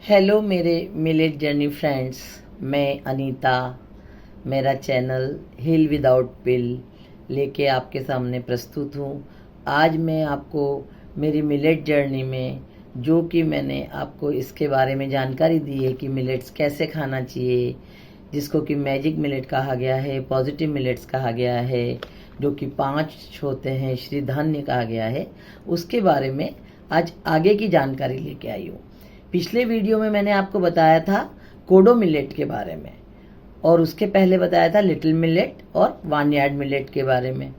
Hello मेरे millet journey friends. मैं अनीता, मेरा चैनल हिल विदाउट पिल लेके आपके सामने प्रस्तुत हूँ। आज मैं आपको मेरी मिलेट जर्नी में जो कि मैंने आपको इसके बारे में जानकारी दी है कि मिलेट्स कैसे खाना चाहिए, जिसको कि मैजिक मिलेट कहा गया है, पॉजिटिव मिलेट्स कहा गया है, जो कि 5 होते हैं, श्री धान्य कहा गया है, उसके बारे में आज आगे की जानकारी लेके आई हूँ। पिछले वीडियो में मैंने आपको बताया था कोडो मिलेट के बारे में, और उसके पहले बताया था लिटिल मिलेट और वानयार्ड मिलेट के बारे में।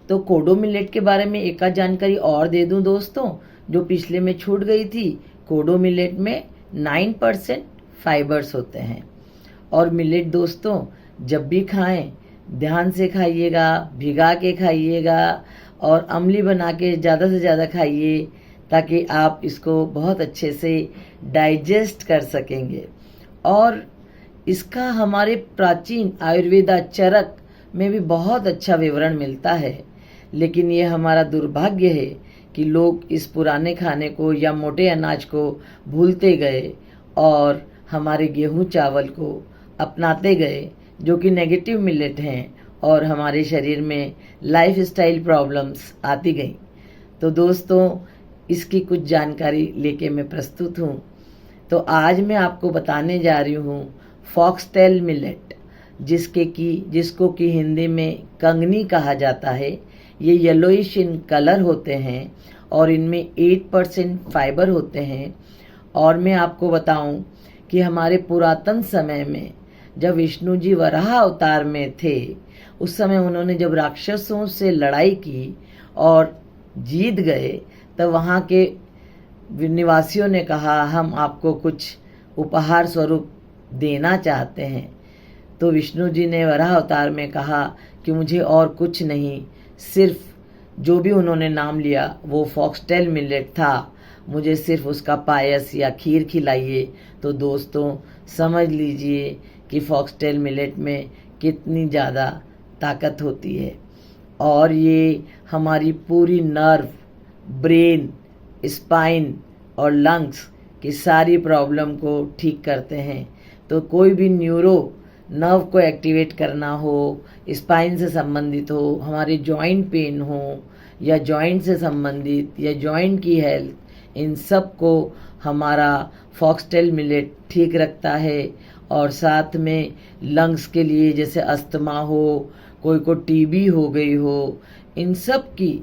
तो कोडो मिलेट के बारे में एक आध जानकारी और दे दूं दोस्तों, जो पिछले में छूट गई थी। कोडो मिलेट में 9% फाइबर्स होते हैं। और मिलेट दोस्तों जब भी खाएं ध्यान से खाइएगा, भिगा के खाइएगा और अमली बना के ज़्यादा से ज़्यादा खाइए, ताकि आप इसको बहुत अच्छे से डाइजेस्ट कर सकेंगे। और इसका हमारे प्राचीन आयुर्वेदा चरक में भी बहुत अच्छा विवरण मिलता है। लेकिन ये हमारा दुर्भाग्य है कि लोग इस पुराने खाने को या मोटे अनाज को भूलते गए और हमारे गेहूं चावल को अपनाते गए, जो कि नेगेटिव मिलेट हैं, और हमारे शरीर में लाइफ स्टाइल प्रॉब्लम्स आती गई। तो दोस्तों इसकी कुछ जानकारी लेके मैं प्रस्तुत हूँ। तो आज मैं आपको बताने जा रही हूँ फॉक्सटेल मिलेट, जिसको कि हिंदी में कंगनी कहा जाता है। ये येलोइश इन कलर होते हैं और इनमें 8% फाइबर होते हैं। और मैं आपको बताऊं कि हमारे पुरातन समय में जब विष्णु जी वराह अवतार में थे, उस समय उन्होंने जब राक्षसों से लड़ाई की और जीत गए, तब वहाँ के निवासियों ने कहा हम आपको कुछ उपहार स्वरूप देना चाहते हैं। तो विष्णु जी ने वराह अवतार में कहा कि मुझे और कुछ नहीं, सिर्फ जो भी उन्होंने नाम लिया वो फॉक्सटेल मिलेट था, मुझे सिर्फ उसका पायस या खीर खिलाइए। तो दोस्तों समझ लीजिए कि फॉक्सटेल मिलेट में कितनी ज़्यादा ताकत होती है। और ये हमारी पूरी नर्व, ब्रेन, स्पाइन और लंग्स की सारी प्रॉब्लम को ठीक करते हैं। तो कोई भी नर्व को एक्टिवेट करना हो, स्पाइन से संबंधित हो, हमारे जॉइंट पेन हो या जॉइंट से संबंधित या जॉइंट की हेल्थ, इन सब को हमारा फॉक्सटेल मिलेट ठीक रखता है। और साथ में लंग्स के लिए, जैसे अस्थमा हो, कोई को टीबी हो गई हो, इन सब की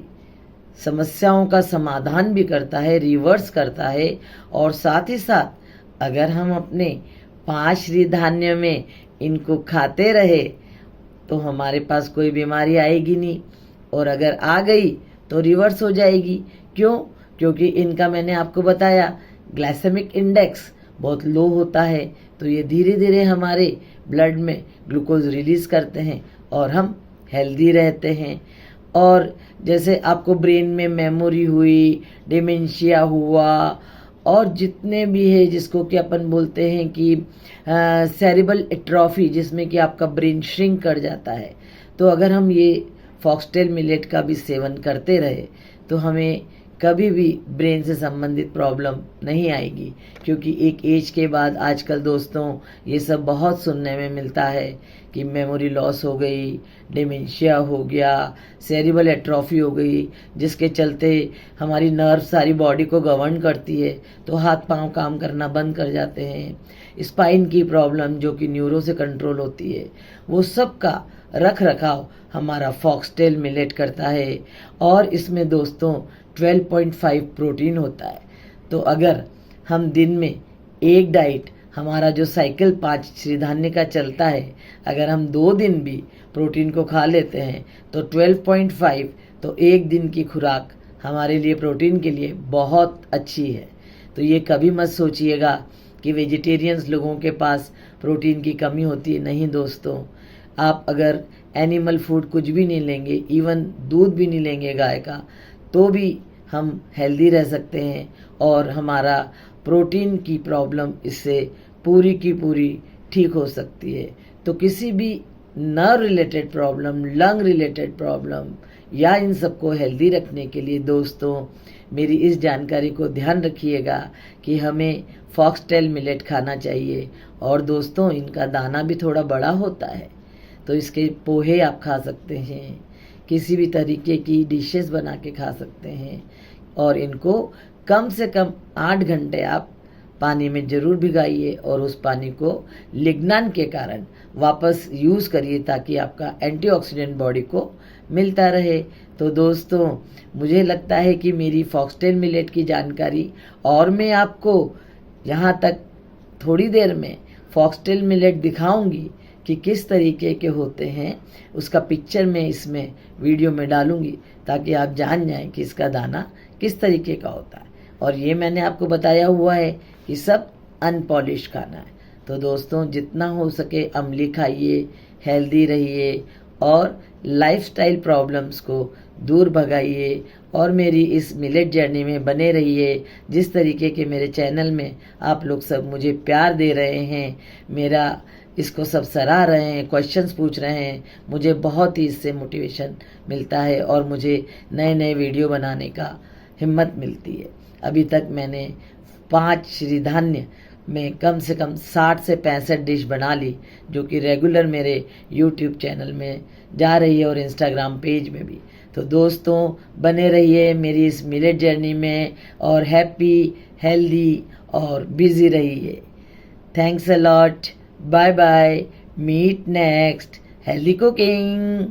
समस्याओं का समाधान भी करता है, रिवर्स करता है। और साथ ही साथ अगर हम अपने 5 श्री धान्य में इनको खाते रहे तो हमारे पास कोई बीमारी आएगी नहीं, और अगर आ गई तो रिवर्स हो जाएगी। क्यों? क्योंकि इनका मैंने आपको बताया ग्लाइसेमिक इंडेक्स बहुत लो होता है, तो ये धीरे धीरे हमारे ब्लड में ग्लूकोज रिलीज करते हैं और हम हेल्दी रहते हैं। और जैसे आपको ब्रेन में मेमोरी हुई, डिमेंशिया हुआ, और जितने भी है जिसको कि अपन बोलते हैं कि सेरिब्रल एट्रोफी, जिसमें कि आपका ब्रेन श्रिंक कर जाता है, तो अगर हम ये फॉक्सटेल मिलेट का भी सेवन करते रहे तो हमें कभी भी ब्रेन से संबंधित प्रॉब्लम नहीं आएगी। क्योंकि एक एज के बाद आजकल दोस्तों ये सब बहुत सुनने में मिलता है कि मेमोरी लॉस हो गई, डिमेंशिया हो गया, सेरिब्रल एट्रोफी हो गई, जिसके चलते हमारी नर्व सारी बॉडी को गवर्न करती है, तो हाथ पांव काम करना बंद कर जाते हैं। स्पाइन की प्रॉब्लम जो कि न्यूरो से कंट्रोल होती है, वो सब का रख रखाव हमारा फॉक्सटेल मिलेट करता है। और इसमें दोस्तों 12.5 प्रोटीन होता है। तो अगर हम दिन में एक डाइट, हमारा जो साइकिल 5 श्री धान्य का चलता है, अगर हम 2 दिन भी प्रोटीन को खा लेते हैं तो 12.5, तो एक दिन की खुराक हमारे लिए प्रोटीन के लिए बहुत अच्छी है। तो ये कभी मत सोचिएगा कि वेजिटेरियंस लोगों के पास प्रोटीन की कमी होती है। नहीं दोस्तों, आप अगर एनिमल फूड कुछ भी नहीं लेंगे, इवन दूध भी नहीं लेंगे गाय का, तो भी हम हेल्दी रह सकते हैं और हमारा प्रोटीन की प्रॉब्लम इससे पूरी की पूरी ठीक हो सकती है। तो किसी भी nerve related problem, lung related problem, या इन सबको हेल्दी रखने के लिए दोस्तों मेरी इस जानकारी को ध्यान रखिएगा कि हमें फॉक्सटेल मिलेट खाना चाहिए। और दोस्तों, इनका दाना भी थोड़ा बड़ा होता है, तो इसके पोहे आप खा सकते हैं, किसी भी तरीके की डिशेस बना के खा सकते हैं। और इनको कम से कम 8 घंटे आप पानी में ज़रूर भिगाइए और उस पानी को लिग्नान के कारण वापस यूज़ करिए, ताकि आपका एंटीऑक्सीडेंट बॉडी को मिलता रहे। तो दोस्तों, मुझे लगता है कि मेरी फॉक्सटेल मिलेट की जानकारी, और मैं आपको यहाँ तक थोड़ी देर में फॉक्सटेल मिलेट दिखाऊंगी कि किस तरीके के होते हैं, उसका पिक्चर मैं इसमें वीडियो में डालूंगी, ताकि आप जान जाएं कि इसका दाना किस तरीके का होता है। और ये मैंने आपको बताया हुआ है कि सब अनपॉलिश खाना है। तो दोस्तों, जितना हो सके अम्ली खाइए, हेल्दी रहिए और लाइफस्टाइल प्रॉब्लम्स को दूर भगाइए, और मेरी इस मिलेट जर्नी में बने रहिए। जिस तरीके के मेरे चैनल में आप लोग सब मुझे प्यार दे रहे हैं, मेरा इसको सब सराह रहे हैं, क्वेश्चंस पूछ रहे हैं, मुझे बहुत ही इससे मोटिवेशन मिलता है और मुझे नए नए वीडियो बनाने का हिम्मत मिलती है। अभी तक मैंने 5 श्रीधान्य में कम से कम 60 से 65 डिश बना ली, जो कि रेगुलर मेरे यूट्यूब चैनल में जा रही है और इंस्टाग्राम पेज में भी। तो दोस्तों, बने रहिए मेरी इस मिलेट जर्नी में और हैप्पी, हेल्दी और बिजी रहिए। Thanks a lot. Bye bye. Meet next healthy cooking.